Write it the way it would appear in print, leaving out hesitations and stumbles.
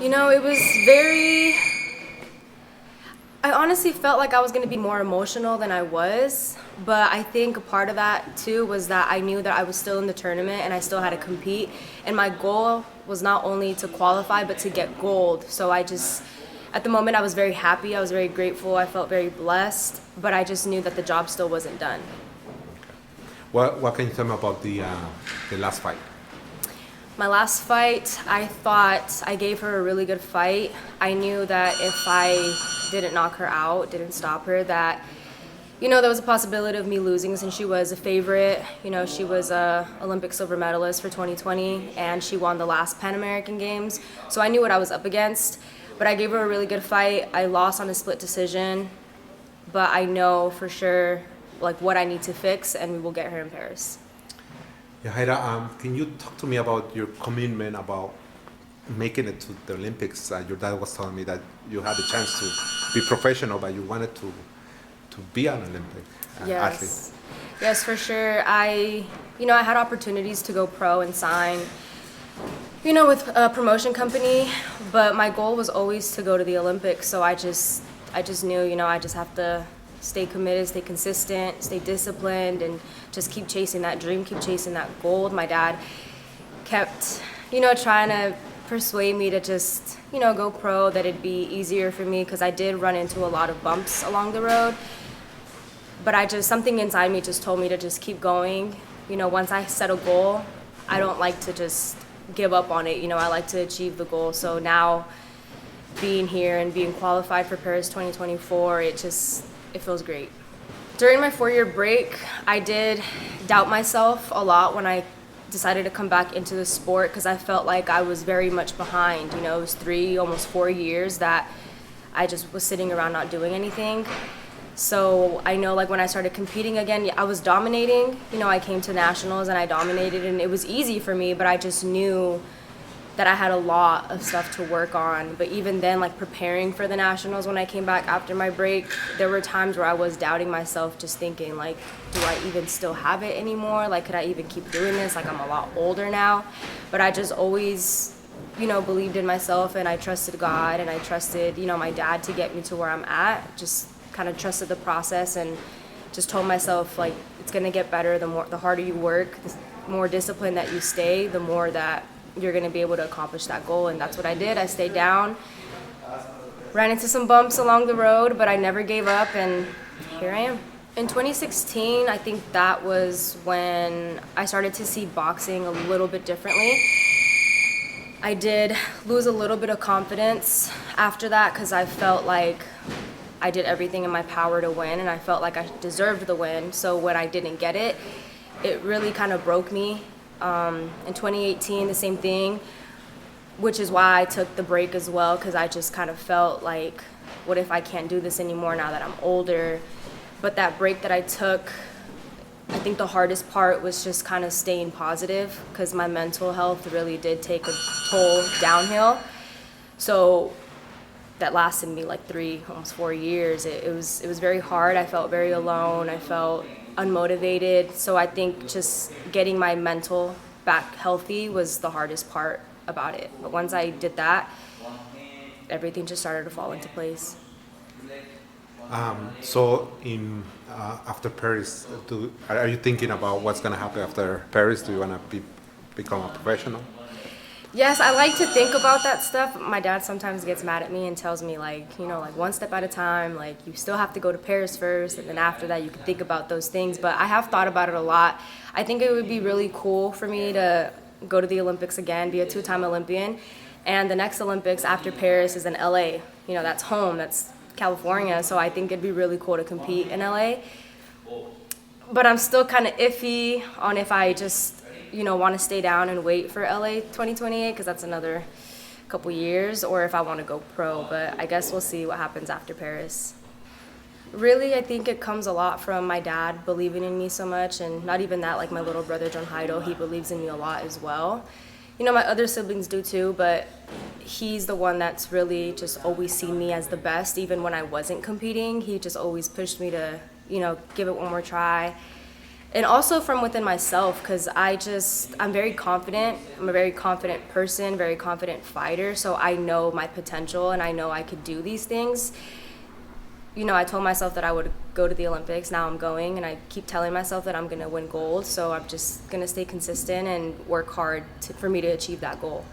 It was very, I honestly felt like I was going to be more emotional than I was, but I think a part of that too was that I knew that I was still in the tournament and I still had to compete, and my goal was not only to qualify but to get gold. So at the moment I was very happy, I was very grateful, I felt very blessed, but I just knew that the job still wasn't done. What can you tell me about the last fight? My last fight, I thought I gave her a really good fight. I knew that if I didn't knock her out, didn't stop her, that, there was a possibility of me losing since she was a favorite. She was a Olympic silver medalist for 2020, and she won the last Pan American Games. So I knew what I was up against, but I gave her a really good fight. I lost on a split decision, but I know for sure what I need to fix, and we will get her in Paris. Jajaira, can you talk to me about your commitment about making it to the Olympics? Your dad was telling me that you had the chance to be professional, but you wanted to be an Olympic athlete. Yes, for sure. I had opportunities to go pro and sign, with a promotion company, but my goal was always to go to the Olympics. So I just knew, I just have to stay committed, stay consistent, stay disciplined, and just keep chasing that dream, keep chasing that gold. My dad kept, trying to persuade me to just, go pro, that it'd be easier for me because I did run into a lot of bumps along the road. But something inside me just told me to just keep going. Once I set a goal, I don't like to just give up on it. I like to achieve the goal. So now being here and being qualified for Paris 2024, it feels great. During my 4-year break, I did doubt myself a lot when I decided to come back into the sport because I felt like I was very much behind. It was 3, almost 4 years that I just was sitting around not doing anything. So I know when I started competing again, I was dominating. I came to nationals and I dominated, and it was easy for me, but I just knew that I had a lot of stuff to work on. But even then, preparing for the nationals when I came back after my break, there were times where I was doubting myself, just thinking do I even still have it anymore? Could I even keep doing this? I'm a lot older now. But I just always, believed in myself, and I trusted God, and I trusted, my dad to get me to where I'm at. Just kind of trusted the process and just told myself it's gonna get better. The harder you work, the more disciplined that you stay, the more that you're going to be able to accomplish that goal. And that's what I did. I stayed down, ran into some bumps along the road, but I never gave up, and here I am. In 2016, I think that was when I started to see boxing a little bit differently. I did lose a little bit of confidence after that because I felt like I did everything in my power to win, and I felt like I deserved the win. So when I didn't get it, it really kind of broke me. In 2018, the same thing, which is why I took the break as well, because I just kind of felt what if I can't do this anymore now that I'm older? But that break that I took, I think the hardest part was just kind of staying positive, because my mental health really did take a toll downhill. So that lasted me 3, almost 4 years. It was very hard. I felt very alone. I felt unmotivated. So I think just getting my mental back healthy was the hardest part about it. But once I did that, everything just started to fall into place. So after Paris, are you thinking about what's going to happen after Paris? Do you want to become a professional? Yes, I like to think about that stuff. My dad sometimes gets mad at me and tells me one step at a time, you still have to go to Paris first, and then after that you can think about those things. But I have thought about it a lot. I think it would be really cool for me to go to the Olympics again, be a 2-time Olympian. And the next Olympics after Paris is in LA. That's home, that's California. So I think it'd be really cool to compete in LA. But I'm still kind of iffy on if I just want to stay down and wait for LA 2028, because that's another couple years, or if I want to go pro. But I guess we'll see what happens after Paris. Really, I think it comes a lot from my dad believing in me so much, and not even that, my little brother Jajaira, he believes in me a lot as well. My other siblings do too, but he's the one that's really just always seen me as the best. Even when I wasn't competing, he just always pushed me to, give it one more try. and also from within myself, because I'm very confident. I'm a very confident person, very confident fighter, so I know my potential and I know I could do these things. You know, I told myself that I would go to the Olympics. Now I'm going, and I keep telling myself that I'm going to win gold, so I'm just going to stay consistent and work hard for me to achieve that goal.